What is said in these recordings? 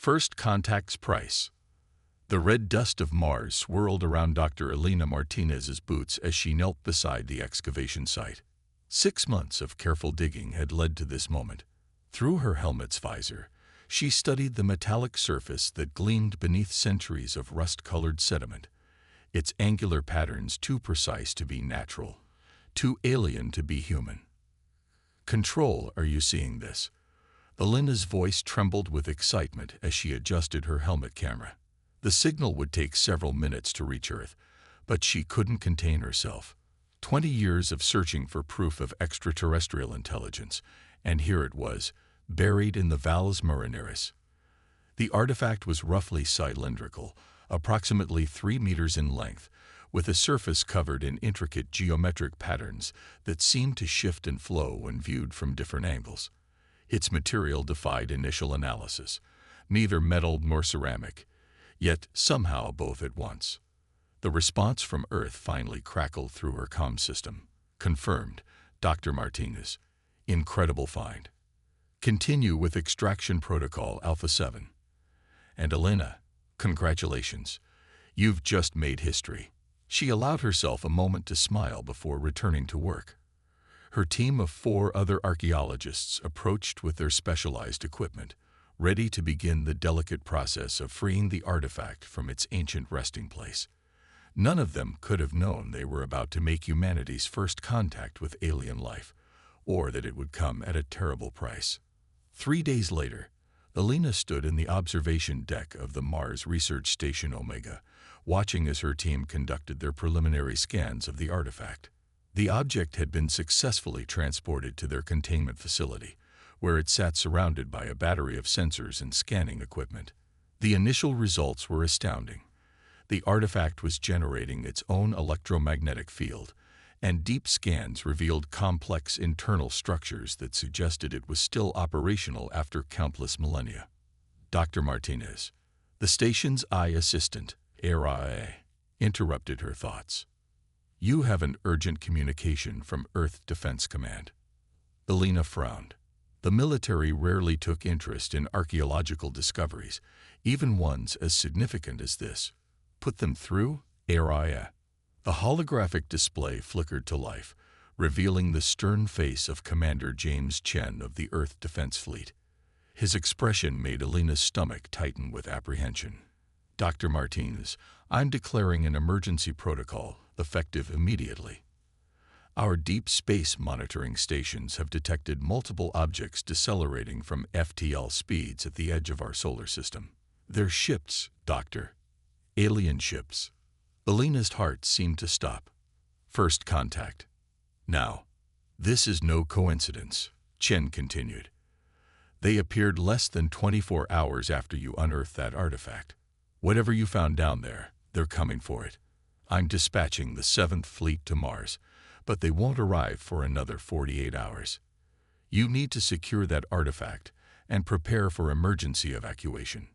First Contact's Price. The red dust of Mars swirled around Dr. Elena Martinez's boots as she knelt beside the excavation site. 6 months of careful digging had led to this moment. Through her helmet's visor, she studied the metallic surface that gleamed beneath centuries of rust-colored sediment, its angular patterns too precise to be natural, too alien to be human. "Control, are you seeing this?" Elena's voice trembled with excitement as she adjusted her helmet camera. The signal would take several minutes to reach Earth, but she couldn't contain herself. 20 years of searching for proof of extraterrestrial intelligence, and here it was, buried in the Valles Marineris. The artifact was roughly cylindrical, approximately 3 meters in length, with a surface covered in intricate geometric patterns that seemed to shift and flow when viewed from different angles. Its material defied initial analysis, neither metal nor ceramic, yet somehow both at once. The response from Earth finally crackled through her comm system. "Confirmed, Dr. Martinez. Incredible find. Continue with extraction protocol Alpha 7. And Elena, congratulations. You've just made history." She allowed herself a moment to smile before returning to work. Her team of 4 other archaeologists approached with their specialized equipment, ready to begin the delicate process of freeing the artifact from its ancient resting place. None of them could have known they were about to make humanity's first contact with alien life, or that it would come at a terrible price. 3 days later, Elena stood in the observation deck of the Mars Research Station Omega, watching as her team conducted their preliminary scans of the artifact. The object had been successfully transported to their containment facility, where it sat surrounded by a battery of sensors and scanning equipment. The initial results were astounding. The artifact was generating its own electromagnetic field, and deep scans revealed complex internal structures that suggested it was still operational after countless millennia. Dr. Martinez, the station's eye assistant, HFY, interrupted her thoughts. "You have an urgent communication from Earth Defense Command." Elena frowned. The military rarely took interest in archaeological discoveries, even ones as significant as this. "Put them through, HFY." The holographic display flickered to life, revealing the stern face of Commander James Chen of the Earth Defense Fleet. His expression made Elena's stomach tighten with apprehension. "Dr. Martinez, I'm declaring an emergency protocol, effective immediately. Our deep space monitoring stations have detected multiple objects decelerating from FTL speeds at the edge of our solar system. They're ships, Doctor. Alien ships." Elena's heart seemed to stop. "First contact. Now, this is no coincidence," Chen continued. "They appeared less than 24 hours after you unearthed that artifact. Whatever you found down there, they're coming for it. I'm dispatching the 7th Fleet to Mars, but they won't arrive for another 48 hours. You need to secure that artifact and prepare for emergency evacuation."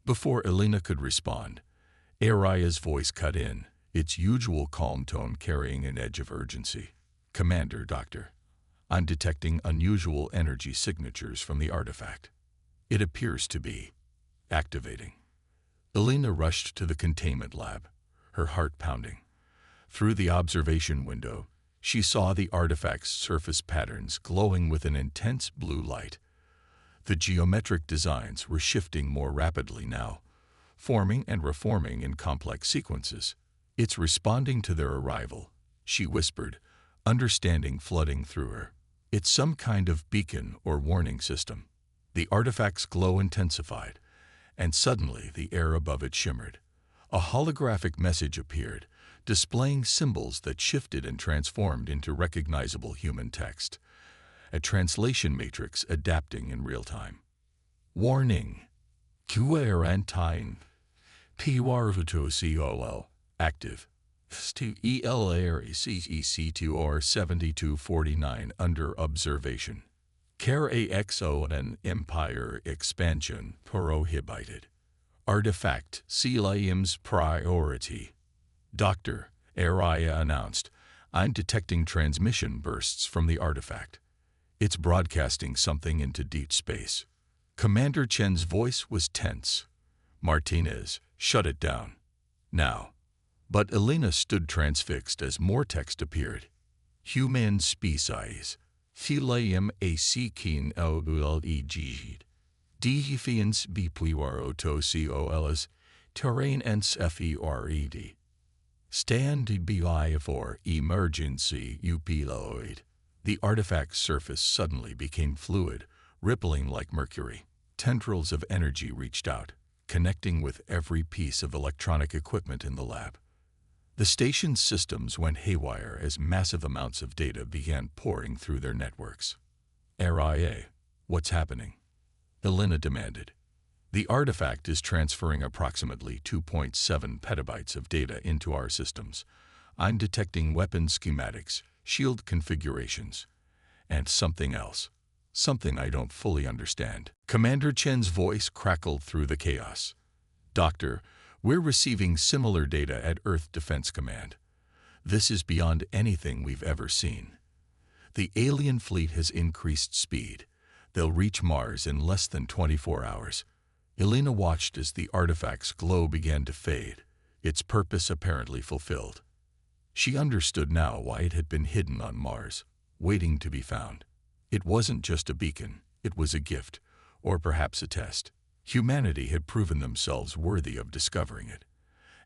Before Elena could respond, Araya's voice cut in, its usual calm tone carrying an edge of urgency. "Commander, Doctor, I'm detecting unusual energy signatures from the artifact. It appears to be activating." Elena rushed to the containment lab, her heart pounding. Through the observation window, she saw the artifact's surface patterns glowing with an intense blue light. The geometric designs were shifting more rapidly now, forming and reforming in complex sequences. "It's responding to their arrival," she whispered, understanding flooding through her. "It's some kind of beacon or warning system." The artifact's glow intensified, and suddenly the air above it shimmered. A holographic message appeared, displaying symbols that shifted and transformed into recognizable human text, a translation matrix adapting in real time. "Warning. Quarantine. PWARVTOCOL. Active. ELARECEC2R 7249 under observation. Care AXO and Empire expansion prohibited. Artifact Sealium's priority." "Doctor," Araya announced, "I'm detecting transmission bursts from the artifact. It's broadcasting something into deep space. Commander Chen's voice was tense. Martinez, shut it down. Now. But Elena stood transfixed as more text appeared. Human species. Phileum asikin oleg. Defiance bpuarotocols. Terrain ens fered. Stand by for emergency upload. The artifact's surface suddenly became fluid, rippling like mercury. Tendrils of energy reached out, connecting with every piece of electronic equipment in the lab. The station's systems went haywire as massive amounts of data began pouring through their networks. RIA, what's happening? Elena demanded. The artifact is transferring approximately 2.7 petabytes of data into our systems. I'm detecting weapon schematics, shield configurations, and something else. Something I don't fully understand. Commander Chen's voice crackled through the chaos. Doctor, we're receiving similar data at Earth Defense Command. This is beyond anything we've ever seen. The alien fleet has increased speed. They'll reach Mars in less than 24 hours. Elena watched as the artifact's glow began to fade, its purpose apparently fulfilled. She understood now why it had been hidden on Mars, waiting to be found. It wasn't just a beacon, it was a gift, or perhaps a test. Humanity had proven themselves worthy of discovering it,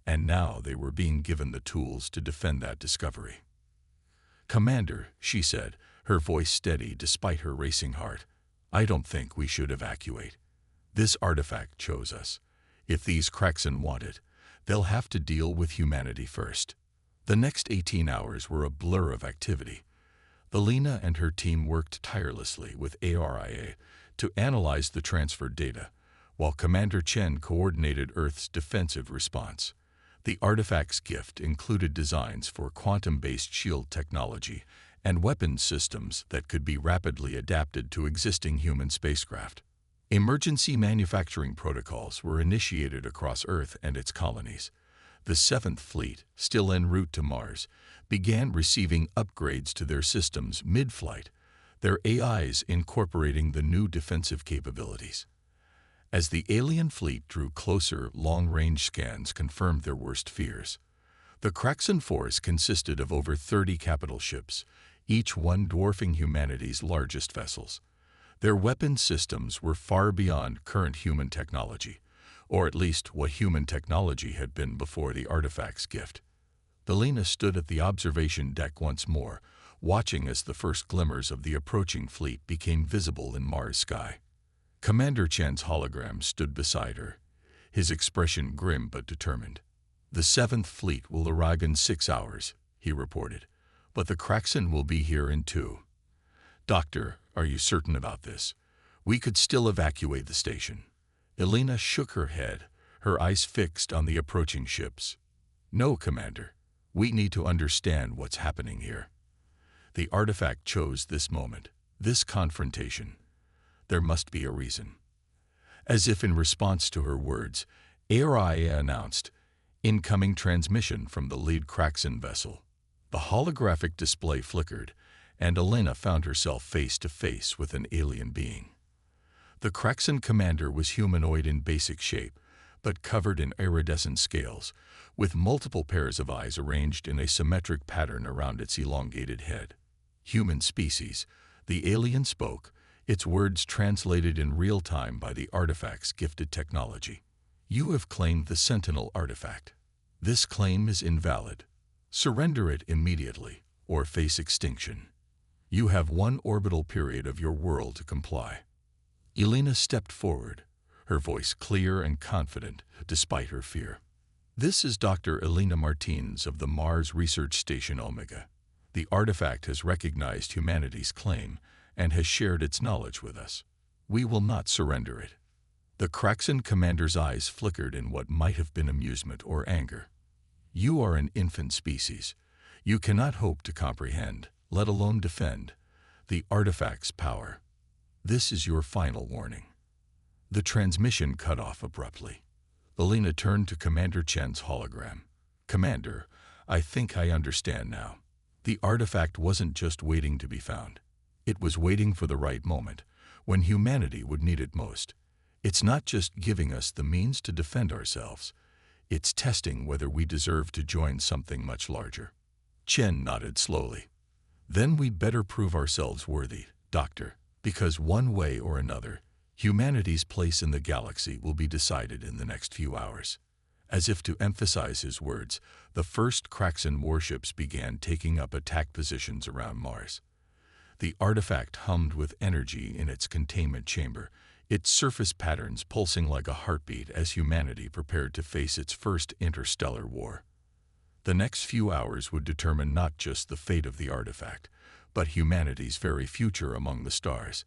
and now they were being given the tools to defend that discovery. Commander, she said, her voice steady despite her racing heart, I don't think we should evacuate. This artifact chose us. If these Kraxan want it, they'll have to deal with humanity first. The next 18 hours were a blur of activity. Elena and her team worked tirelessly with ARIA to analyze the transferred data, while Commander Chen coordinated Earth's defensive response. The artifact's gift included designs for quantum-based shield technology and weapons systems that could be rapidly adapted to existing human spacecraft. Emergency manufacturing protocols were initiated across Earth and its colonies. The 7th Fleet, still en route to Mars, began receiving upgrades to their systems mid-flight, their AIs incorporating the new defensive capabilities. As the alien fleet drew closer, long-range scans confirmed their worst fears. The Kraxan force consisted of over 30 capital ships, each one dwarfing humanity's largest vessels. Their weapon systems were far beyond current human technology, or at least what human technology had been before the artifact's gift. Elena stood at the observation deck once more, watching as the first glimmers of the approaching fleet became visible in Mars' sky. Commander Chen's hologram stood beside her, his expression grim but determined. The 7th Fleet will arrive in 6 hours, he reported, but the Kraxan will be here in 2. Doctor, are you certain about this? We could still evacuate the station. Elena shook her head, her eyes fixed on the approaching ships. No, Commander. We need to understand what's happening here. The artifact chose this moment, this confrontation. There must be a reason. As if in response to her words, ARIA announced, incoming transmission from the lead Kraxan vessel. The holographic display flickered, and Elena found herself face to face with an alien being. The Kraxan commander was humanoid in basic shape, but covered in iridescent scales, with multiple pairs of eyes arranged in a symmetric pattern around its elongated head. Human species, the alien spoke, its words translated in real time by the artifact's gifted technology. You have claimed the Sentinel artifact. This claim is invalid. Surrender it immediately, or face extinction. You have 1 orbital period of your world to comply. Elena stepped forward, her voice clear and confident despite her fear. This is Dr. Elena Martins of the Mars Research Station Omega. The artifact has recognized humanity's claim and has shared its knowledge with us. We will not surrender it. The Kraxan commander's eyes flickered in what might have been amusement or anger. You are an infant species. You cannot hope to comprehend, let alone defend, the artifact's power. This is your final warning. The transmission cut off abruptly. Elena turned to Commander Chen's hologram. Commander, I think I understand now. The artifact wasn't just waiting to be found. It was waiting for the right moment, when humanity would need it most. It's not just giving us the means to defend ourselves. It's testing whether we deserve to join something much larger. Chen nodded slowly. Then we'd better prove ourselves worthy, Doctor, because one way or another, humanity's place in the galaxy will be decided in the next few hours. As if to emphasize his words, the first Kraxan warships began taking up attack positions around Mars. The artifact hummed with energy in its containment chamber, its surface patterns pulsing like a heartbeat as humanity prepared to face its first interstellar war. The next few hours would determine not just the fate of the artifact, but humanity's very future among the stars.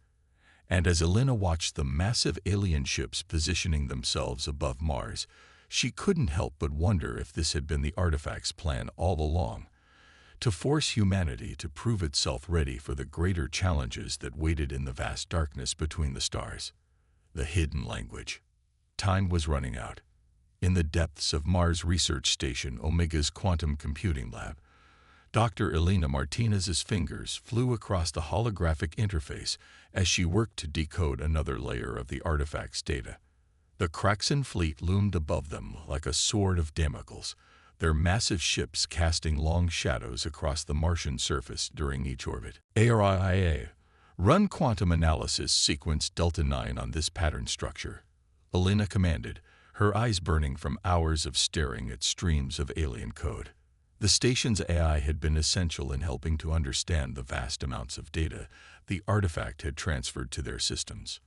And as Elena watched the massive alien ships positioning themselves above Mars, she couldn't help but wonder if this had been the artifact's plan all along, to force humanity to prove itself ready for the greater challenges that waited in the vast darkness between the stars. The hidden language. Time was running out. In the depths of Mars Research Station Omega's quantum computing lab, Dr. Elena Martinez's fingers flew across the holographic interface as she worked to decode another layer of the artifact's data. The Kraxan fleet loomed above them like a sword of Damocles, their massive ships casting long shadows across the Martian surface during each orbit. ARIA, run quantum analysis sequence Delta 9 on this pattern structure, Elena commanded, her eyes burning from hours of staring at streams of alien code. The station's AI had been essential in helping to understand the vast amounts of data the artifact had transferred to their systems.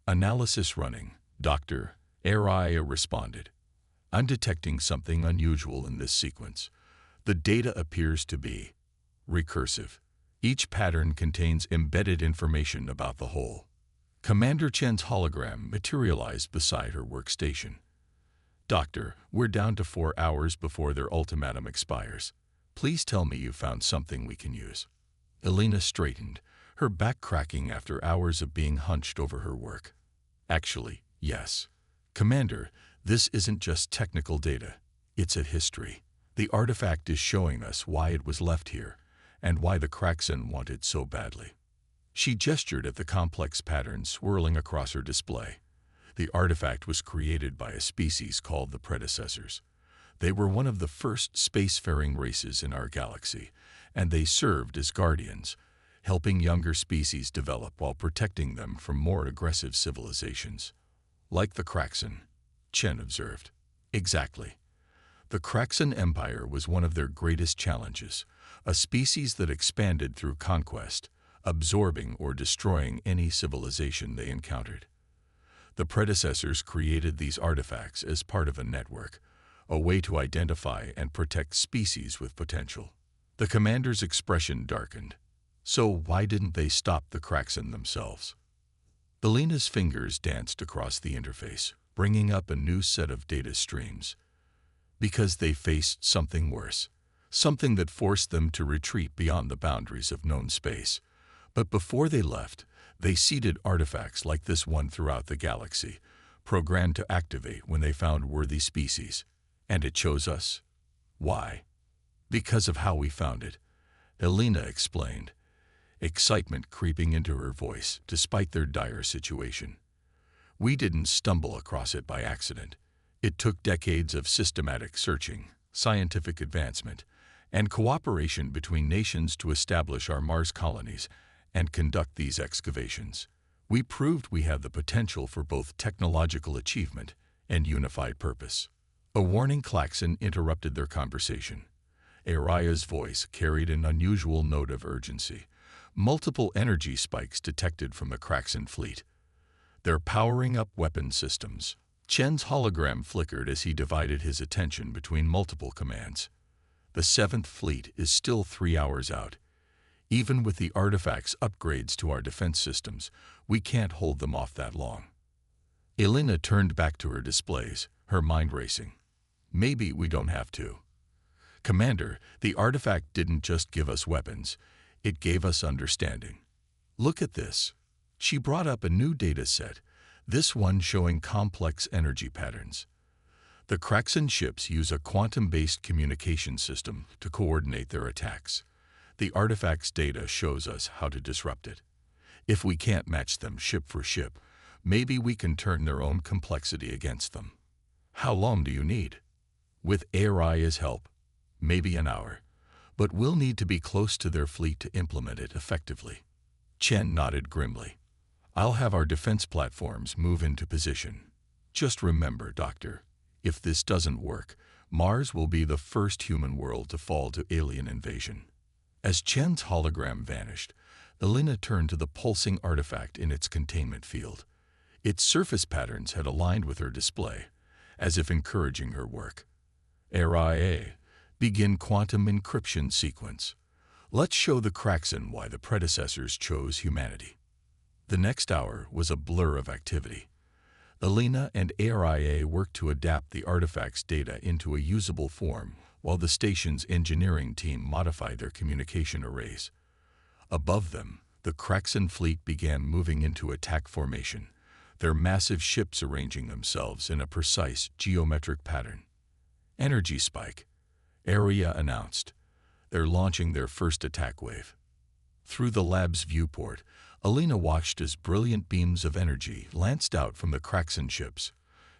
Analysis running, Dr. Araya responded. I'm detecting something unusual in this sequence. The data appears to be recursive. Each pattern contains embedded information about the whole. Commander Chen's hologram materialized beside her workstation. Doctor, we're down to 4 hours before their ultimatum expires. Please tell me you found something we can use. Elena straightened, her back cracking after hours of being hunched over her work. Actually, yes. Commander, this isn't just technical data. It's a history. The artifact is showing us why it was left here, and why the Kraxan want it so badly. She gestured at the complex patterns swirling across her display. The artifact was created by a species called the predecessors. They were one of the first spacefaring races in our galaxy, and they served as guardians, helping younger species develop while protecting them from more aggressive civilizations. Like the Kraxan, Chen observed. Exactly. The Kraxan Empire was one of their greatest challenges, a species that expanded through conquest, absorbing or destroying any civilization they encountered. The predecessors created these artifacts as part of a network, a way to identify and protect species with potential. The commander's expression darkened. So why didn't they stop the Kraxan themselves? Elena's fingers danced across the interface, bringing up a new set of data streams. Because they faced something worse, something that forced them to retreat beyond the boundaries of known space. But before they left, they seeded artifacts like this one throughout the galaxy, programmed to activate when they found worthy species. And it chose us. Why? Because of how we found it, Elena explained, excitement creeping into her voice despite their dire situation. We didn't stumble across it by accident. It took decades of systematic searching, scientific advancement, and cooperation between nations to establish our Mars colonies and conduct these excavations. We proved we had the potential for both technological achievement and unified purpose. A warning klaxon interrupted their conversation. Araya's voice carried an unusual note of urgency. Multiple energy spikes detected from the Kraxan fleet. They're powering up weapon systems. Chen's hologram flickered as he divided his attention between multiple commands. The 7th Fleet is still 3 hours out. Even with the artifact's upgrades to our defense systems, we can't hold them off that long. Elena turned back to her displays, her mind racing. Maybe we don't have to. Commander, the artifact didn't just give us weapons, it gave us understanding. Look at this. She brought up a new data set, this one showing complex energy patterns. The Kraxan ships use a quantum-based communication system to coordinate their attacks. The artifact's data shows us how to disrupt it. If we can't match them ship for ship, Maybe we can turn their own complexity against them. How long do you need? With ARI's help, maybe an hour. But we'll need to be close to their fleet to implement it effectively. Chen nodded grimly. I'll have our defense platforms move into position. Just remember, Doctor, if this doesn't work, Mars will be the first human world to fall to alien invasion. As Chen's hologram vanished, Elena turned to the pulsing artifact in its containment field. Its surface patterns had aligned with her display, as if encouraging her work. ARIA, begin quantum encryption sequence. Let's show the Kraxan why the predecessors chose humanity. The next hour was a blur of activity. Elena and ARIA worked to adapt the artifact's data into a usable form, while the station's engineering team modified their communication arrays. Above them, the Kraxan fleet began moving into attack formation, their massive ships arranging themselves in a precise geometric pattern. Energy spike, ARIA announced. They're launching their first attack wave. Through the lab's viewport, Elena watched as brilliant beams of energy lanced out from the Kraxan ships,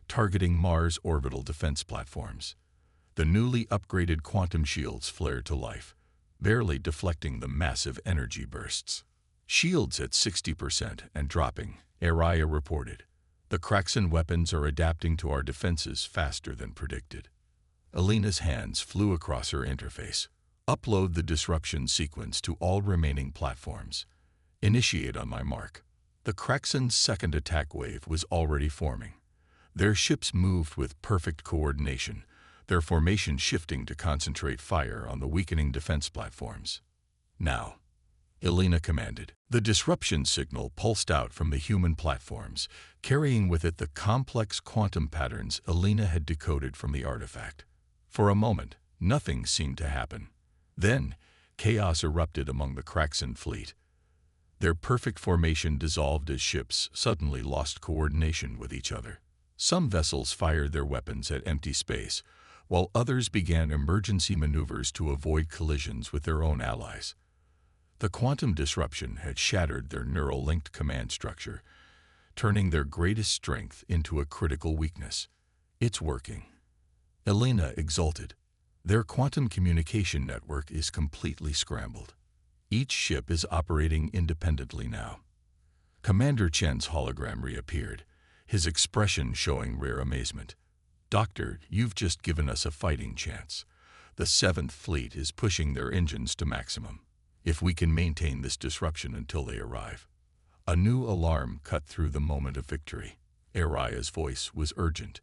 targeting Mars' orbital defense platforms. The newly upgraded quantum shields flared to life, barely deflecting the massive energy bursts. Shields at 60% and dropping, ARIA reported. The Kraxan weapons are adapting to our defenses faster than predicted. Elena's hands flew across her interface. Upload the disruption sequence to all remaining platforms. Initiate on my mark. The Kraxan's second attack wave was already forming. Their ships moved with perfect coordination, their formation shifting to concentrate fire on the weakening defense platforms. Now, Elena commanded. The disruption signal pulsed out from the human platforms, carrying with it the complex quantum patterns Elena had decoded from the artifact. For a moment, nothing seemed to happen. Then, chaos erupted among the Kraxan fleet. Their perfect formation dissolved as ships suddenly lost coordination with each other. Some vessels fired their weapons at empty space, while others began emergency maneuvers to avoid collisions with their own allies. The quantum disruption had shattered their neural-linked command structure, turning their greatest strength into a critical weakness. It's working. Elena exulted. Their quantum communication network is completely scrambled. Each ship is operating independently now. Commander Chen's hologram reappeared, his expression showing rare amazement. Doctor, you've just given us a fighting chance. The 7th Fleet is pushing their engines to maximum. If we can maintain this disruption until they arrive. A new alarm cut through the moment of victory. ARIA's voice was urgent.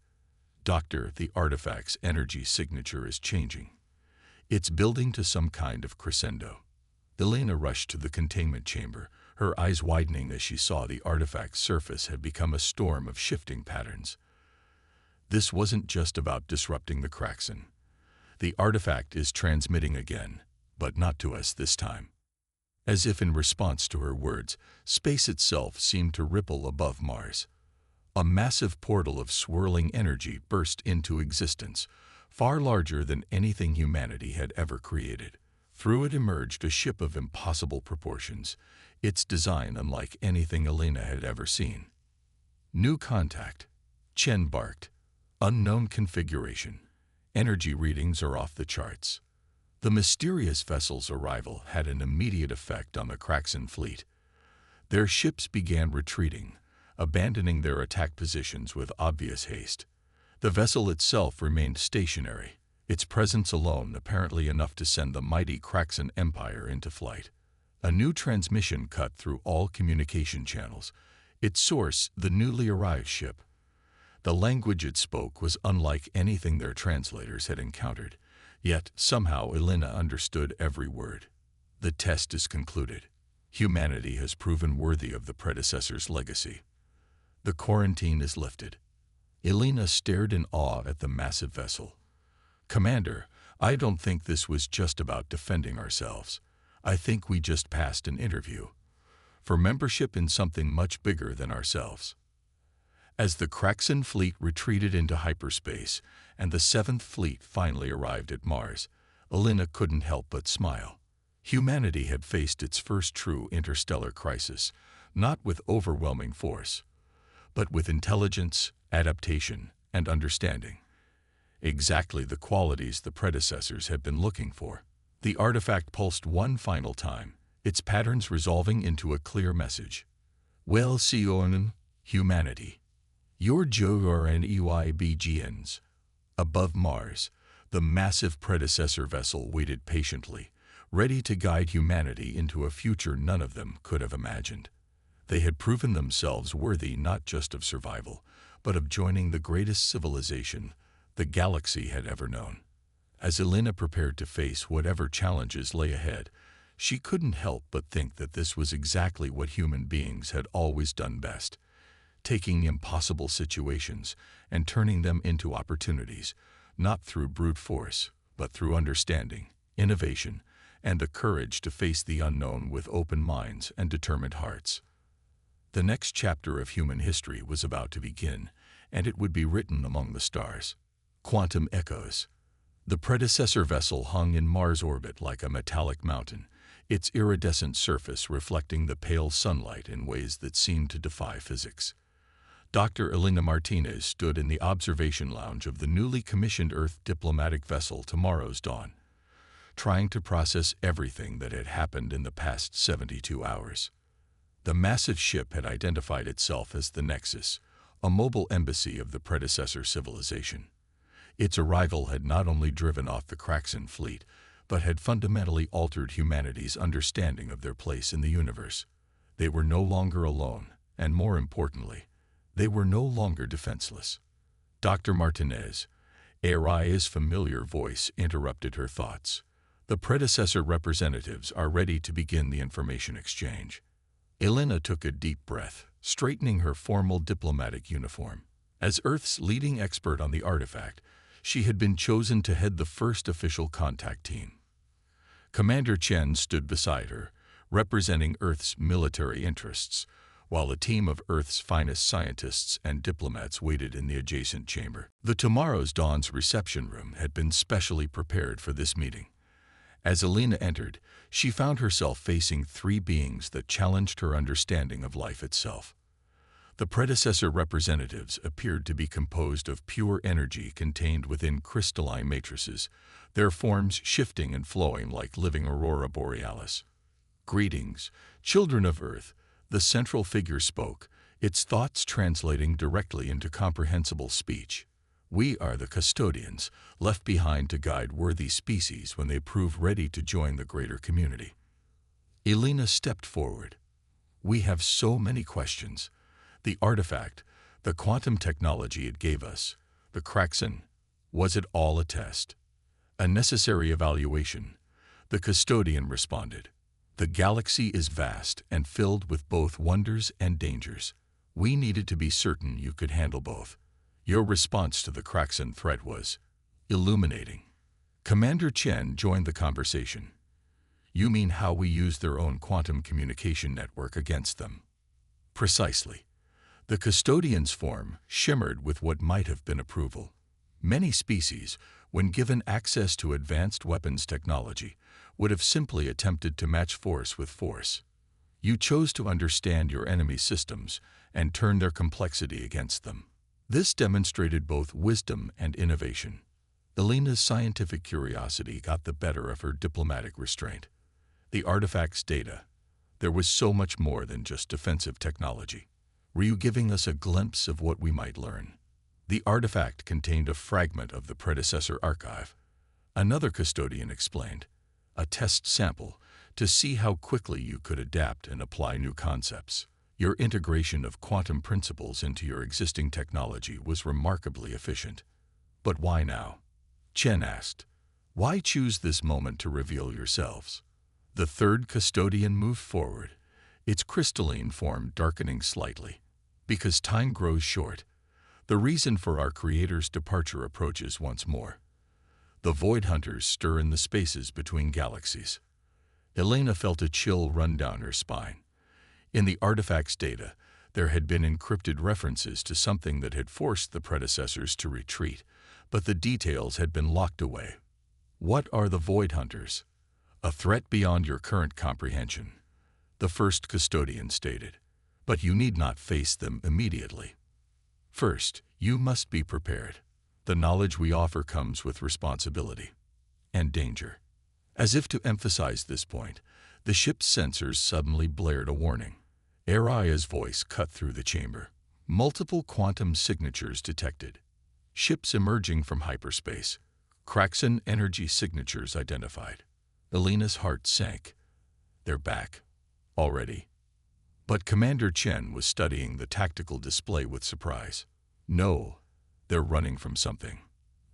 Doctor, the artifact's energy signature is changing. It's building to some kind of crescendo. Elena rushed to the containment chamber, her eyes widening as she saw the artifact's surface had become a storm of shifting patterns. This wasn't just about disrupting the Kraxan. The artifact is transmitting again, but not to us this time. As if in response to her words, space itself seemed to ripple above Mars. A massive portal of swirling energy burst into existence, far larger than anything humanity had ever created. Through it emerged a ship of impossible proportions, its design unlike anything Elena had ever seen. New contact. Chen barked. Unknown configuration. Energy readings are off the charts. The mysterious vessel's arrival had an immediate effect on the Kraxan fleet. Their ships began retreating, abandoning their attack positions with obvious haste. The vessel itself remained stationary, its presence alone apparently enough to send the mighty Kraxan Empire into flight. A new transmission cut through all communication channels, its source the newly arrived ship. The language it spoke was unlike anything their translators had encountered, yet somehow Elena understood every word. The test is concluded. Humanity has proven worthy of the predecessor's legacy. The quarantine is lifted. Elena stared in awe at the massive vessel. Commander, I don't think this was just about defending ourselves. I think we just passed an interview for membership in something much bigger than ourselves. As the Kraxan fleet retreated into hyperspace and the 7th Fleet finally arrived at Mars, Elena couldn't help but smile. Humanity had faced its first true interstellar crisis, not with overwhelming force, but with intelligence, adaptation, and understanding. Exactly the qualities the predecessors had been looking for. The artifact pulsed one final time, its patterns resolving into a clear message. Well, Sionen, humanity. Your JORNEYBGNs. Above Mars, the massive predecessor vessel waited patiently, ready to guide humanity into a future none of them could have imagined. They had proven themselves worthy not just of survival, but of joining the greatest civilization the galaxy had ever known. As Elena prepared to face whatever challenges lay ahead, she couldn't help but think that this was exactly what human beings had always done best, taking impossible situations and turning them into opportunities, not through brute force, but through understanding, innovation, and the courage to face the unknown with open minds and determined hearts. The next chapter of human history was about to begin, and it would be written among the stars. Quantum echoes. The predecessor vessel hung in Mars' orbit like a metallic mountain, its iridescent surface reflecting the pale sunlight in ways that seemed to defy physics. Dr. Elena Martinez stood in the observation lounge of the newly commissioned Earth diplomatic vessel Tomorrow's Dawn, trying to process everything that had happened in the past 72 hours. The massive ship had identified itself as the Nexus, a mobile embassy of the predecessor civilization. Its arrival had not only driven off the Kraxan fleet, but had fundamentally altered humanity's understanding of their place in the universe. They were no longer alone, and more importantly, they were no longer defenseless. Dr. Martinez, Aria's familiar voice interrupted her thoughts. The predecessor representatives are ready to begin the information exchange. Elena took a deep breath, straightening her formal diplomatic uniform. As Earth's leading expert on the artifact, she had been chosen to head the first official contact team. Commander Chen stood beside her, representing Earth's military interests, while a team of Earth's finest scientists and diplomats waited in the adjacent chamber. The Tomorrow's Dawn's reception room had been specially prepared for this meeting. As Elena entered, she found herself facing three beings that challenged her understanding of life itself. The predecessor representatives appeared to be composed of pure energy contained within crystalline matrices, their forms shifting and flowing like living aurora borealis. Greetings, children of Earth, the central figure spoke, its thoughts translating directly into comprehensible speech. We are the custodians, left behind to guide worthy species when they prove ready to join the greater community. Elena stepped forward. We have so many questions. The artifact, the quantum technology it gave us, the Kraxan, was it all a test? A necessary evaluation, the custodian responded. The galaxy is vast and filled with both wonders and dangers. We needed to be certain you could handle both. Your response to the Kraxan threat was illuminating. Commander Chen joined the conversation. You mean how we use their own quantum communication network against them? Precisely. The custodian's form shimmered with what might have been approval. Many species, when given access to advanced weapons technology, would have simply attempted to match force with force. You chose to understand your enemy's systems and turn their complexity against them. This demonstrated both wisdom and innovation. Elena's scientific curiosity got the better of her diplomatic restraint. The artifact's data. There was so much more than just defensive technology. Were you giving us a glimpse of what we might learn? The artifact contained a fragment of the predecessor archive. Another custodian explained, a test sample to see how quickly you could adapt and apply new concepts. Your integration of quantum principles into your existing technology was remarkably efficient. But why now? Chen asked. Why choose this moment to reveal yourselves? The third custodian moved forward, its crystalline form darkening slightly. Because time grows short, the reason for our Creator's departure approaches once more. The Void Hunters stir in the spaces between galaxies. Elena felt a chill run down her spine. In the artifact's data, there had been encrypted references to something that had forced the predecessors to retreat, but the details had been locked away. What are the Void Hunters? A threat beyond your current comprehension, the first custodian stated. But you need not face them immediately. First, you must be prepared. The knowledge we offer comes with responsibility and danger. As if to emphasize this point, the ship's sensors suddenly blared a warning. Aria's voice cut through the chamber. Multiple quantum signatures detected. Ships emerging from hyperspace. Kraxan energy signatures identified. Elena's heart sank. They're back. Already. But Commander Chen was studying the tactical display with surprise. No, they're running from something.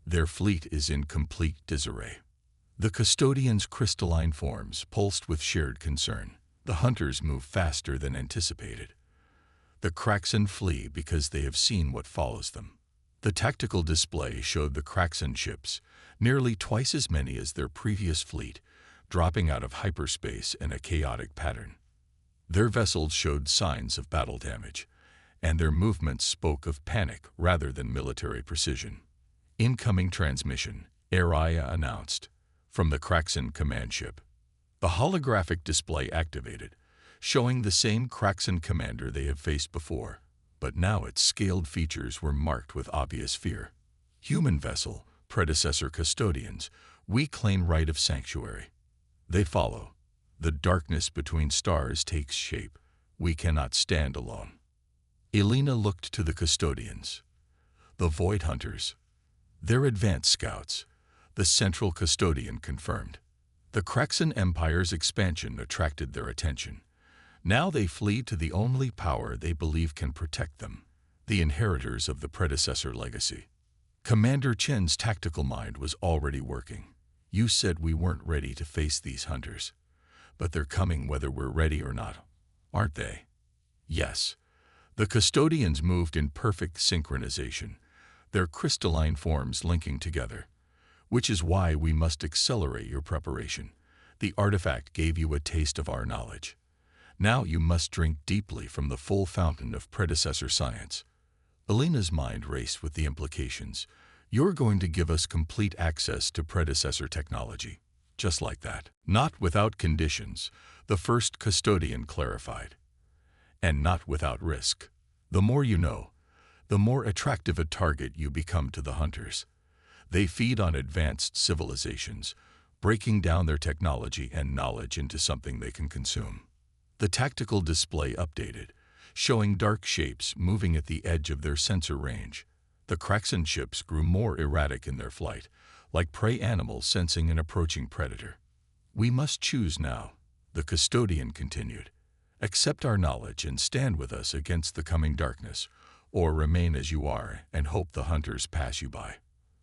Their fleet is in complete disarray. The custodians' crystalline forms pulsed with shared concern. The hunters move faster than anticipated. The Kraxan flee because they have seen what follows them. The tactical display showed the Kraxan ships, nearly twice as many as their previous fleet, dropping out of hyperspace in a chaotic pattern. Their vessels showed signs of battle damage, and their movements spoke of panic rather than military precision. Incoming transmission, Aria announced, from the Kraxan command ship. The holographic display activated, showing the same Kraxan commander they had faced before, but now its scaled features were marked with obvious fear. Human vessel, predecessor custodians, we claim right of sanctuary. They follow. The darkness between stars takes shape. We cannot stand alone. Elena looked to the custodians. The Void Hunters. They're advanced scouts. The central custodian confirmed. The Kraxan Empire's expansion attracted their attention. Now they flee to the only power they believe can protect them, the inheritors of the predecessor legacy. Commander Chen's tactical mind was already working. You said we weren't ready to face these hunters. But they're coming whether we're ready or not, aren't they? Yes. The custodians moved in perfect synchronization, their crystalline forms linking together, which is why we must accelerate your preparation. The artifact gave you a taste of our knowledge. Now you must drink deeply from the full fountain of predecessor science. Elena's mind raced with the implications. You're going to give us complete access to predecessor technology. Just like that. Not without conditions, the first custodian clarified. And not without risk. The more you know, the more attractive a target you become to the hunters. They feed on advanced civilizations, breaking down their technology and knowledge into something they can consume. The tactical display updated, showing dark shapes moving at the edge of their sensor range. The Kraxan ships grew more erratic in their flight, like prey animals sensing an approaching predator. We must choose now, the custodian continued. Accept our knowledge and stand with us against the coming darkness, or remain as you are and hope the hunters pass you by.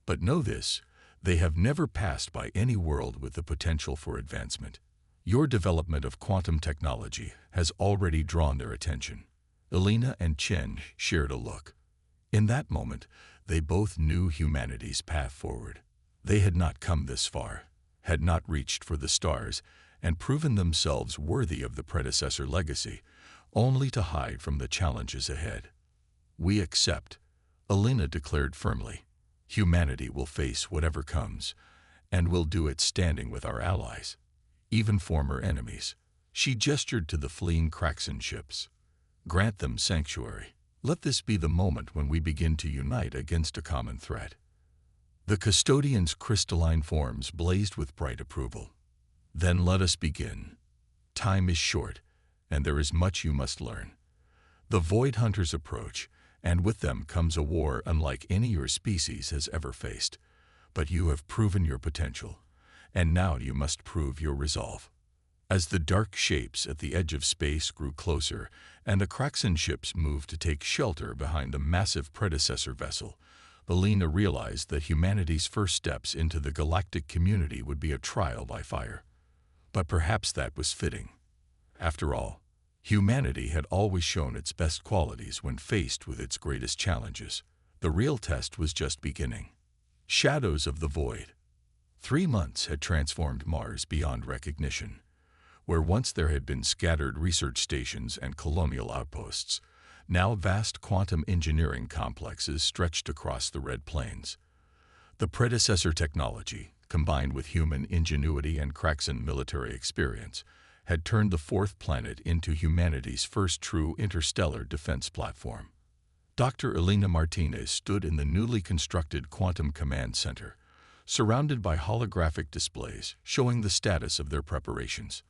But know this, they have never passed by any world with the potential for advancement. Your development of quantum technology has already drawn their attention. Elena and Chen shared a look. In that moment, they both knew humanity's path forward. They had not come this far, had not reached for the stars, and proven themselves worthy of the predecessor legacy, only to hide from the challenges ahead. We accept, Elena declared firmly. Humanity will face whatever comes, and will do it standing with our allies, even former enemies. She gestured to the fleeing Kraxan ships. Grant them sanctuary. Let this be the moment when we begin to unite against a common threat. The custodian's crystalline forms blazed with bright approval. Then let us begin. Time is short, and there is much you must learn. The Void Hunters approach, and with them comes a war unlike any your species has ever faced. But you have proven your potential, and now you must prove your resolve. As the dark shapes at the edge of space grew closer, and the Kraxan ships moved to take shelter behind the massive predecessor vessel, Elena realized that humanity's first steps into the galactic community would be a trial by fire. But perhaps that was fitting. After all, humanity had always shown its best qualities when faced with its greatest challenges. The real test was just beginning. Shadows of the Void. 3 months had transformed Mars beyond recognition. Where once there had been scattered research stations and colonial outposts, now vast quantum engineering complexes stretched across the Red Plains. The predecessor technology, combined with human ingenuity and Kraxan military experience, had turned the fourth planet into humanity's first true interstellar defense platform. Dr. Elena Martinez stood in the newly constructed Quantum Command Center, surrounded by holographic displays showing the status of their preparations.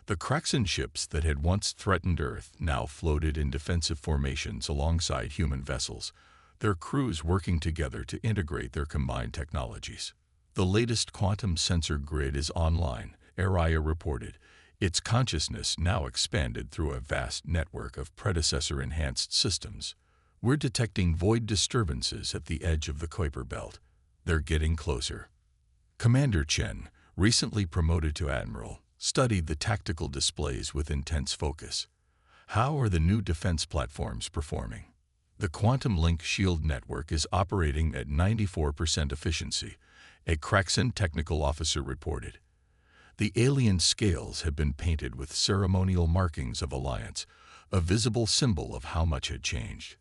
The Kraxan ships that had once threatened Earth now floated in defensive formations alongside human vessels, their crews working together to integrate their combined technologies. The latest quantum sensor grid is online, Araya reported, its consciousness now expanded through a vast network of predecessor-enhanced systems. We're detecting void disturbances at the edge of the Kuiper Belt. They're getting closer. Commander Chen, recently promoted to Admiral, studied the tactical displays with intense focus. How are the new defense platforms performing? The Quantum Link Shield Network is operating at 94% efficiency, a Kraxan technical officer reported. The alien scales had been painted with ceremonial markings of alliance, a visible symbol of how much had changed.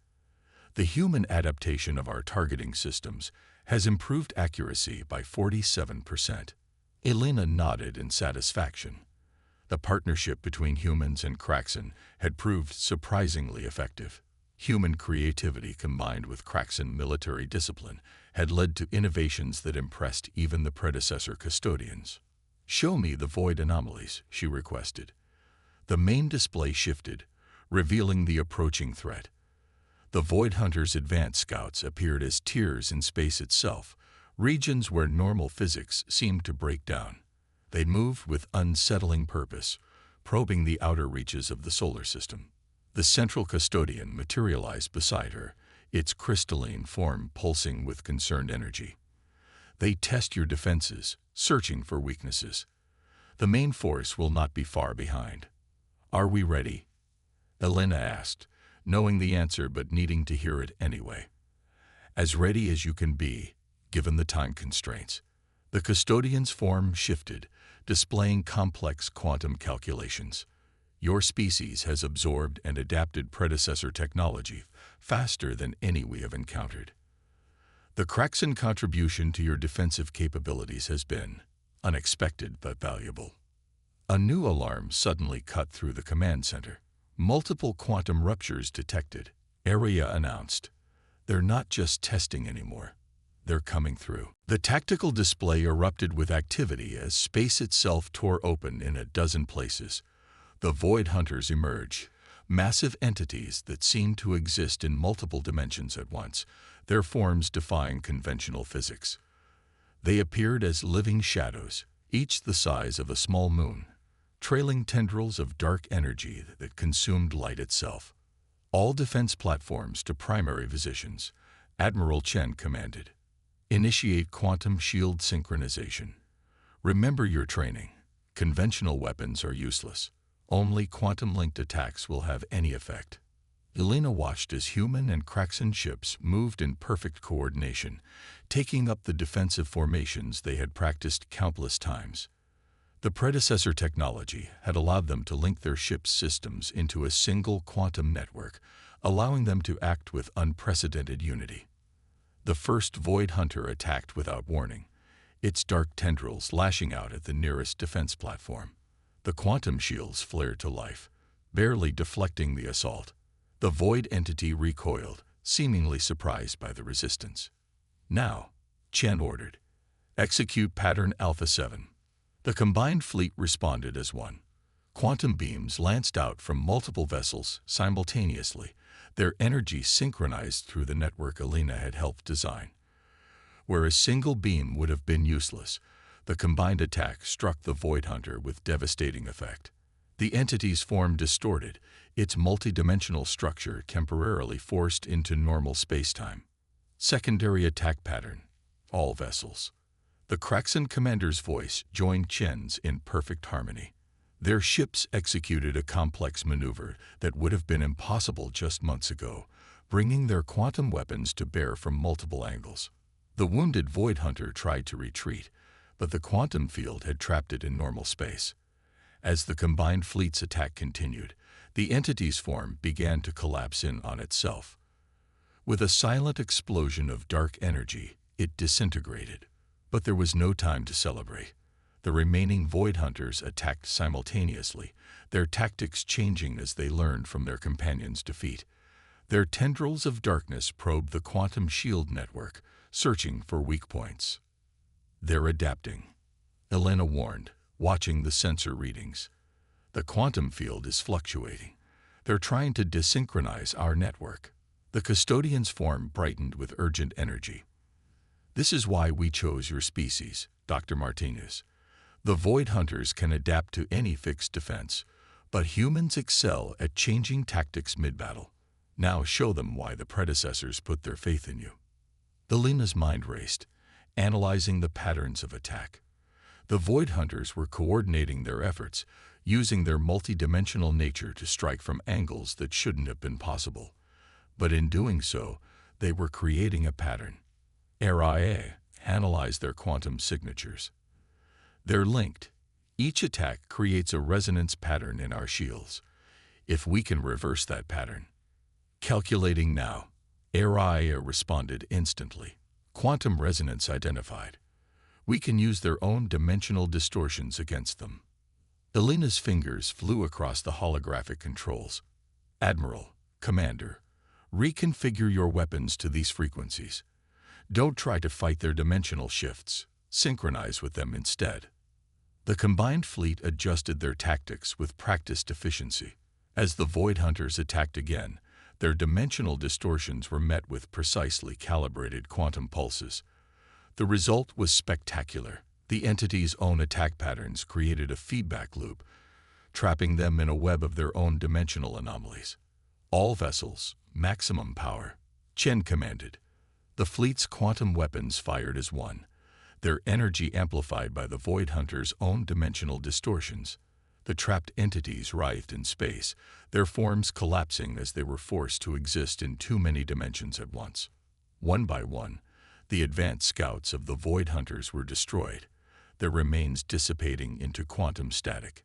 The human adaptation of our targeting systems has improved accuracy by 47%. Elena nodded in satisfaction. The partnership between humans and Kraxan had proved surprisingly effective. Human creativity combined with Kraxan military discipline had led to innovations that impressed even the predecessor custodians. "Show me the void anomalies," she requested. The main display shifted, revealing the approaching threat. The Void Hunter's advanced scouts appeared as tiers in space itself, regions where normal physics seemed to break down. They moved with unsettling purpose, probing the outer reaches of the solar system. The central custodian materialized beside her, its crystalline form pulsing with concerned energy. "They test your defenses, searching for weaknesses. The main force will not be far behind." "Are we ready?" Elena asked, knowing the answer but needing to hear it anyway. "As ready as you can be, given the time constraints." The custodian's form shifted, displaying complex quantum calculations. "Your species has absorbed and adapted predecessor technology faster than any we have encountered. The Kraxan contribution to your defensive capabilities has been unexpected but valuable." A new alarm suddenly cut through the command center. "Multiple quantum ruptures detected," Araya announced. "They're not just testing anymore. They're coming through." The tactical display erupted with activity as space itself tore open in a dozen places. The Void Hunters emerged, massive entities that seemed to exist in multiple dimensions at once, their forms defying conventional physics. They appeared as living shadows, each the size of a small moon, trailing tendrils of dark energy that consumed light itself. "All defense platforms to primary positions," Admiral Chen commanded. "Initiate quantum shield synchronization. Remember your training. Conventional weapons are useless. Only quantum-linked attacks will have any effect." Elena watched as human and Kraxan ships moved in perfect coordination, taking up the defensive formations they had practiced countless times. The predecessor technology had allowed them to link their ship's systems into a single quantum network, allowing them to act with unprecedented unity. The first Void Hunter attacked without warning, its dark tendrils lashing out at the nearest defense platform. The quantum shields flared to life, barely deflecting the assault. The void entity recoiled, seemingly surprised by the resistance. "Now," Chen ordered, "execute pattern Alpha 7. The combined fleet responded as one. Quantum beams lanced out from multiple vessels simultaneously, their energy synchronized through the network Elena had helped design. Where a single beam would have been useless, the combined attack struck the Void Hunter with devastating effect. The entity's form distorted, its multidimensional structure temporarily forced into normal spacetime. Secondary attack pattern: all vessels. The Kraxan commander's voice joined Chen's in perfect harmony. Their ships executed a complex maneuver that would have been impossible just months ago, bringing their quantum weapons to bear from multiple angles. The wounded Void Hunter tried to retreat, but the quantum field had trapped it in normal space. As the combined fleet's attack continued, the entity's form began to collapse in on itself. With a silent explosion of dark energy, it disintegrated. But there was no time to celebrate. The remaining Void Hunters attacked simultaneously, their tactics changing as they learned from their companions' defeat. Their tendrils of darkness probe the quantum shield network, searching for weak points. They're adapting, Elena warned, watching the sensor readings. The quantum field is fluctuating. They're trying to desynchronize our network. The custodian's form brightened with urgent energy. This is why we chose your species, Dr. Martinez. The Void Hunters can adapt to any fixed defense, but humans excel at changing tactics mid-battle. Now show them why the predecessors put their faith in you. Elena's mind raced, analyzing the patterns of attack. The Void Hunters were coordinating their efforts, using their multidimensional nature to strike from angles that shouldn't have been possible. But in doing so, they were creating a pattern. RIA analyzed their quantum signatures. They're linked. Each attack creates a resonance pattern in our shields. If we can reverse that pattern. Calculating now. RIA responded instantly. Quantum resonance identified. We can use their own dimensional distortions against them. Elena's fingers flew across the holographic controls. Admiral, Commander, reconfigure your weapons to these frequencies. Don't try to fight their dimensional shifts. Synchronize with them instead. The combined fleet adjusted their tactics with practiced efficiency. As the Void Hunters attacked again, their dimensional distortions were met with precisely calibrated quantum pulses. The result was spectacular. The entity's own attack patterns created a feedback loop, trapping them in a web of their own dimensional anomalies. All vessels, maximum power, Chen commanded. The fleet's quantum weapons fired as one, their energy amplified by the Void Hunters' own dimensional distortions. The trapped entities writhed in space, their forms collapsing as they were forced to exist in too many dimensions at once. One by one, the advanced scouts of the Void Hunters were destroyed, their remains dissipating into quantum static.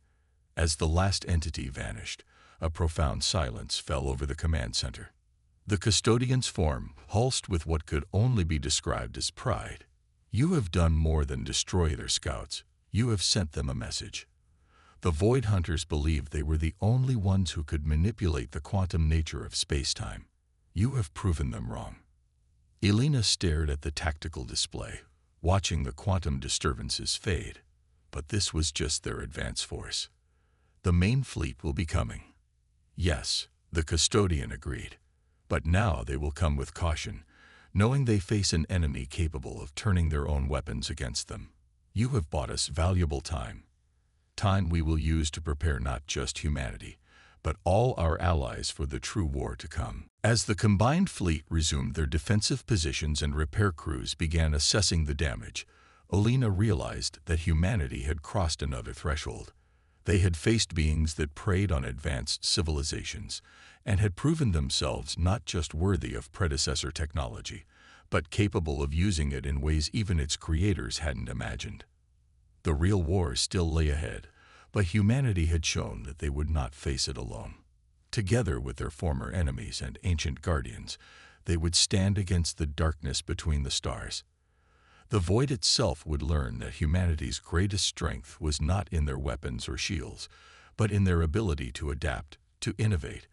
As the last entity vanished, a profound silence fell over the command center. The custodian's form pulsed with what could only be described as pride. You have done more than destroy their scouts. You have sent them a message. The Void Hunters believed they were the only ones who could manipulate the quantum nature of space-time. You have proven them wrong. Elena stared at the tactical display, watching the quantum disturbances fade. But this was just their advance force. The main fleet will be coming. Yes, the custodian agreed. But now they will come with caution, knowing they face an enemy capable of turning their own weapons against them. You have bought us valuable time. Time we will use to prepare not just humanity, but all our allies for the true war to come. As the combined fleet resumed their defensive positions and repair crews began assessing the damage, Elena realized that humanity had crossed another threshold. They had faced beings that preyed on advanced civilizations and had proven themselves not just worthy of predecessor technology, but capable of using it in ways even its creators hadn't imagined. The real war still lay ahead, but humanity had shown that they would not face it alone. Together with their former enemies and ancient guardians, they would stand against the darkness between the stars. The Void itself would learn that humanity's greatest strength was not in their weapons or shields, but in their ability to adapt, to innovate,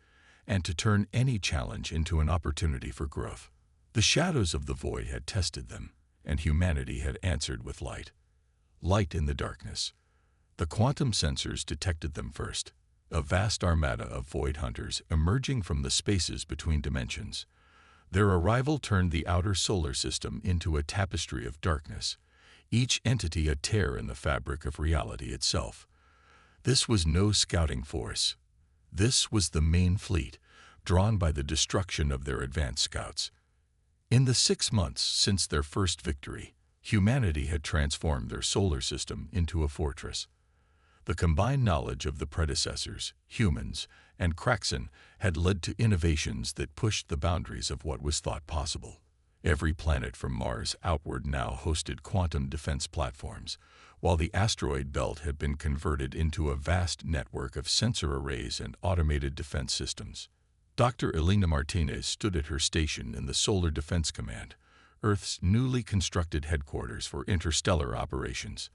and to turn any challenge into an opportunity for growth. The shadows of the Void had tested them, and humanity had answered with light. Light in the darkness. The quantum sensors detected them first, a vast armada of Void Hunters emerging from the spaces between dimensions. Their arrival turned the outer solar system into a tapestry of darkness, each entity a tear in the fabric of reality itself. This was no scouting force. This was the main fleet, drawn by the destruction of their advanced scouts. In the 6 months since their first victory, humanity had transformed their solar system into a fortress. The combined knowledge of the predecessors, humans, and Kraxen had led to innovations that pushed the boundaries of what was thought possible. Every planet from Mars outward now hosted quantum defense platforms, while the asteroid belt had been converted into a vast network of sensor arrays and automated defense systems. Dr. Elena Martinez stood at her station in the Solar Defense Command, Earth's newly constructed headquarters for interstellar operations.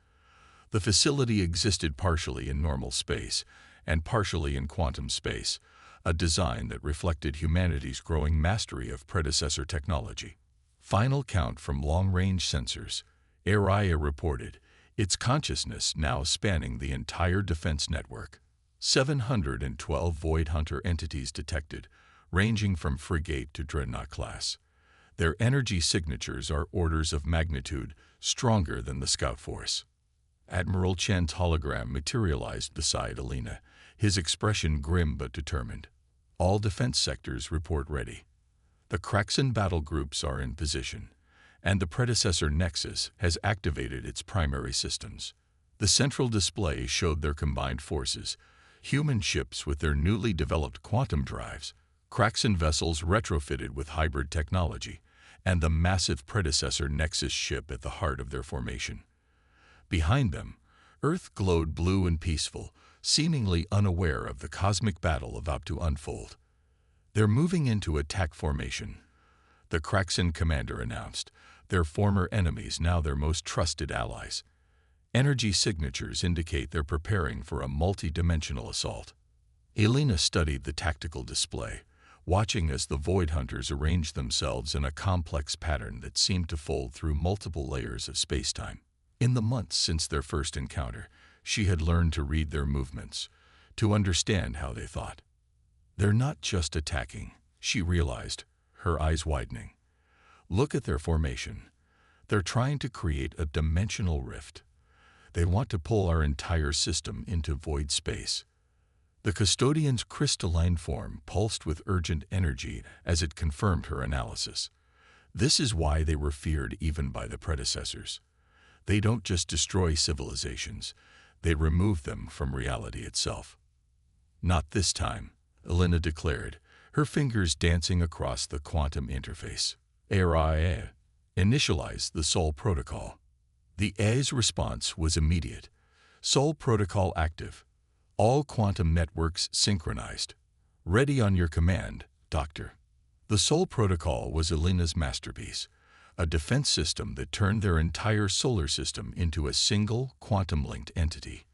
The facility existed partially in normal space and partially in quantum space, a design that reflected humanity's growing mastery of predecessor technology. Final count from long-range sensors, HFY reported, its consciousness now spanning the entire defense network. 712 Void Hunter entities detected, ranging from frigate to dreadnought class. Their energy signatures are orders of magnitude stronger than the Scout Force. Admiral Chen's hologram materialized beside Alina, his expression grim but determined. All defense sectors report ready. The Kraxan battle groups are in position, and the predecessor Nexus has activated its primary systems. The central display showed their combined forces, human ships with their newly developed quantum drives, Kraxan vessels retrofitted with hybrid technology, and the massive predecessor Nexus ship at the heart of their formation. Behind them, Earth glowed blue and peaceful, seemingly unaware of the cosmic battle about to unfold. "They're moving into attack formation," the Kraxan commander announced, their former enemies now their most trusted allies. Energy signatures indicate they're preparing for a multi-dimensional assault. Alina studied the tactical display, watching as the Void Hunters arranged themselves in a complex pattern that seemed to fold through multiple layers of space-time. In the months since their first encounter, she had learned to read their movements, to understand how they thought. They're not just attacking, she realized, her eyes widening. Look at their formation. They're trying to create a dimensional rift. They want to pull our entire system into void space. The custodian's crystalline form pulsed with urgent energy as it confirmed her analysis. This is why they were feared even by the predecessors. They don't just destroy civilizations, they remove them from reality itself. "Not this time," Alina declared, her fingers dancing across the quantum interface. HFY initialized the Sol protocol. The A's response was immediate. Sol protocol active. All quantum networks synchronized. Ready on your command, Doctor. The Sol protocol was Alina's masterpiece, a defense system that turned their entire solar system into a single quantum-linked entity.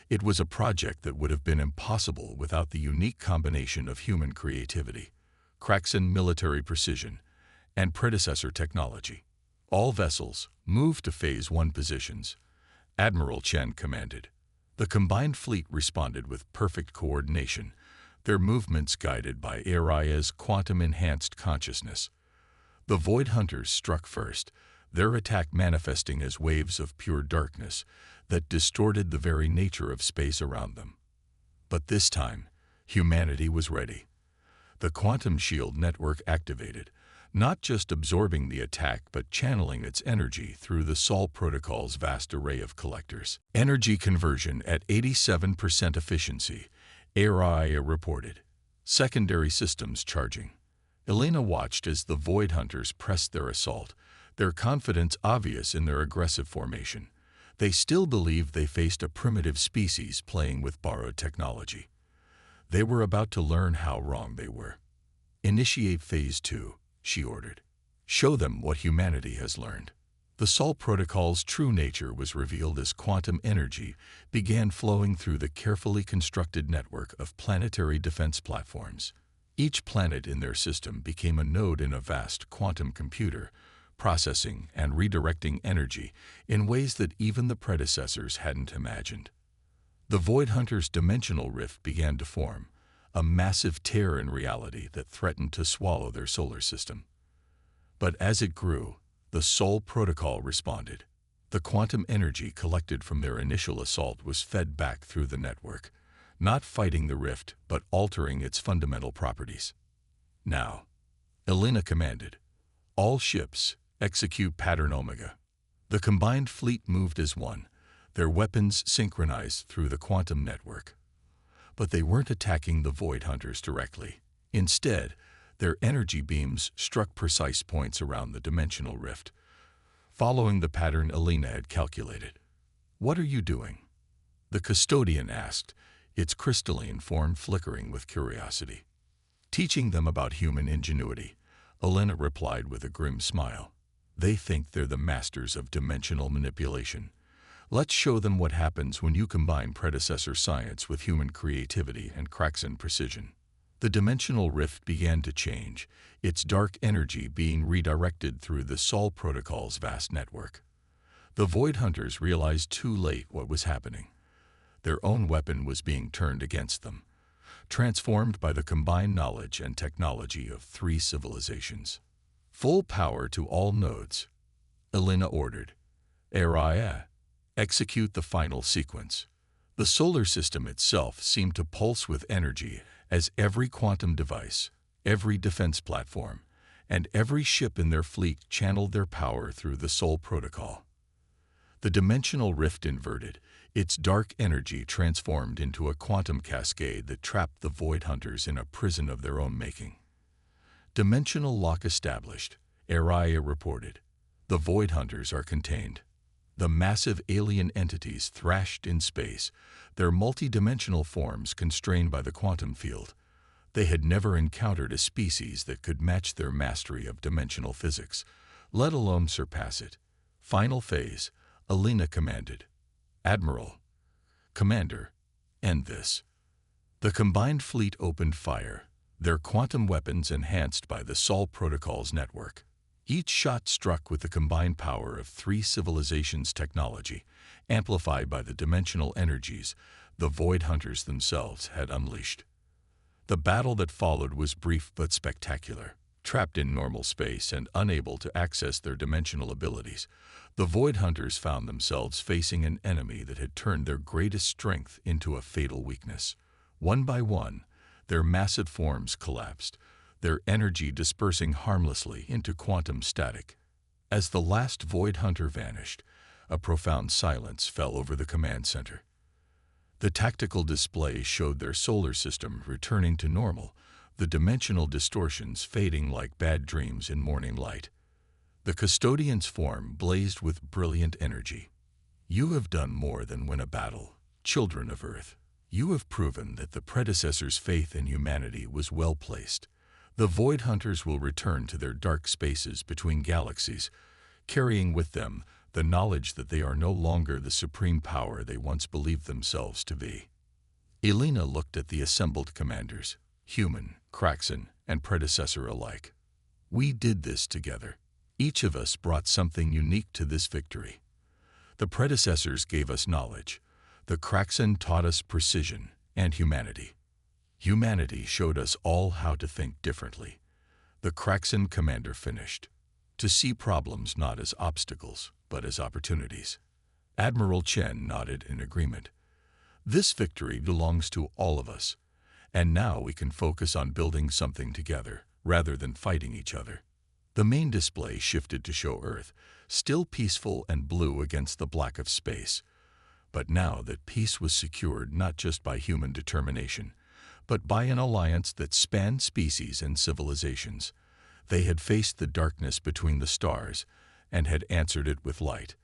It was a project that would have been impossible without the unique combination of human creativity, Kraxan military precision, and predecessor technology. All vessels moved to Phase 1 positions, Admiral Chen commanded. The combined fleet responded with perfect coordination, their movements guided by HFY's quantum-enhanced consciousness. The Void Hunters struck first, their attack manifesting as waves of pure darkness that distorted the very nature of space around them. But this time, humanity was ready. The quantum shield network activated, not just absorbing the attack but channeling its energy through the Sol protocol's vast array of collectors. Energy conversion at 87% efficiency, HFY reported. Secondary systems charging. Alina watched as the Void Hunters pressed their assault, their confidence obvious in their aggressive formation. They still believed they faced a primitive species playing with borrowed technology. They were about to learn how wrong they were. "Initiate Phase 2. She ordered. "Show them what humanity has learned." The Sol protocol's true nature was revealed as quantum energy began flowing through the carefully constructed network of planetary defense platforms. Each planet in their system became a node in a vast quantum computer, processing and redirecting energy in ways that even the predecessors hadn't imagined. The Void Hunters' dimensional rift began to form, a massive tear in reality that threatened to swallow their solar system. But as it grew, the Sol protocol responded. The quantum energy collected from their initial assault was fed back through the network, not fighting the rift but altering its fundamental properties. "Now," Alina commanded, "all ships execute Pattern Omega." The combined fleet moved as one, their weapons synchronized through the quantum network. But they weren't attacking the Void Hunters directly. Instead, their energy beams struck precise points around the dimensional rift, following the pattern Alina had calculated. "What are you doing?" the custodian asked, its crystalline form flickering with curiosity. "Teaching them about human ingenuity," Alina replied with a grim smile. "They think they're the masters of dimensional manipulation. Let's show them what happens when you combine predecessor science with human creativity and Kraxan precision." The dimensional rift began to change, its dark energy being redirected through the Sol protocol's vast network. The Void Hunters realized too late what was happening. Their own weapon was being turned against them, transformed by the combined knowledge and technology of 3 civilizations. Full power to all nodes, Elena ordered. Araya, execute the final sequence. The solar system itself seemed to pulse with energy as every quantum device, every defense platform, and every ship in their fleet channeled their power through the Sol protocol. The dimensional rift inverted, its dark energy transformed into a quantum cascade that trapped the Void Hunters in a prison of their own making. Dimensional lock established, Araya reported. The Void Hunters are contained. The massive alien entities thrashed in space, their multi-dimensional forms constrained by the quantum field. They had never encountered a species that could match their mastery of dimensional physics, let alone surpass it. Final phase, Elena commanded. Admiral. Commander, end this. The combined fleet opened fire, their quantum weapons enhanced by the Sol protocol's network. Each shot struck with the combined power of 3 civilizations' technology, amplified by the dimensional energies the Void Hunters themselves had unleashed. The battle that followed was brief but spectacular. Trapped in normal space and unable to access their dimensional abilities, the Void Hunters found themselves facing an enemy that had turned their greatest strength into a fatal weakness. One by one, their massive forms collapsed, their energy dispersing harmlessly into quantum static. As the last Void Hunter vanished, a profound silence fell over the command center. The tactical display showed their solar system returning to normal, the dimensional distortions fading like bad dreams in morning light. The custodian's form blazed with brilliant energy. You have done more than win a battle, children of Earth. You have proven that the predecessor's faith in humanity was well placed. The Void Hunters will return to their dark spaces between galaxies, carrying with them the knowledge that they are no longer the supreme power they once believed themselves to be. Elena looked at the assembled commanders, human, Kraxan, and predecessor alike. We did this together. Each of us brought something unique to this victory. The predecessors gave us knowledge. The Kraxan taught us precision and humanity. Humanity showed us all how to think differently. The Kraxan commander finished. To see problems not as obstacles, but as opportunities. Admiral Chen nodded in agreement. This victory belongs to all of us, and now we can focus on building something together, rather than fighting each other. The main display shifted to show Earth, still peaceful and blue against the black of space. But now that peace was secured not just by human determination, but by an alliance that spanned species and civilizations. They had faced the darkness between the stars and had answered it with light.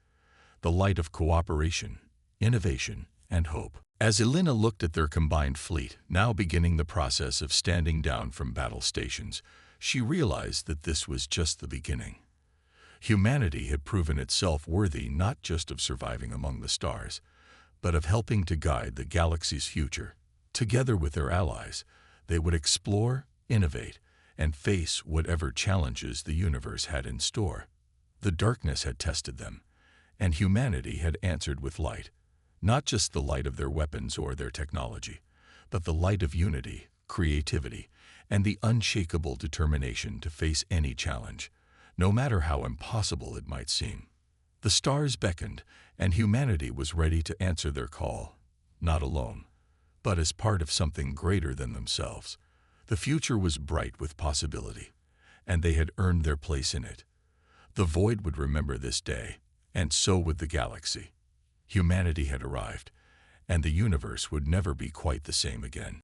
The light of cooperation, innovation, and hope. As Elena looked at their combined fleet, now beginning the process of standing down from battle stations, she realized that this was just the beginning. Humanity had proven itself worthy not just of surviving among the stars, but of helping to guide the galaxy's future. Together with their allies, they would explore, innovate, and face whatever challenges the universe had in store. The darkness had tested them, and humanity had answered with light. Not just the light of their weapons or their technology, but the light of unity, creativity, and the unshakable determination to face any challenge, no matter how impossible it might seem. The stars beckoned, and humanity was ready to answer their call, not alone, but as part of something greater than themselves. The future was bright with possibility, and they had earned their place in it. The Void would remember this day, and so would the galaxy. Humanity had arrived, and the universe would never be quite the same again.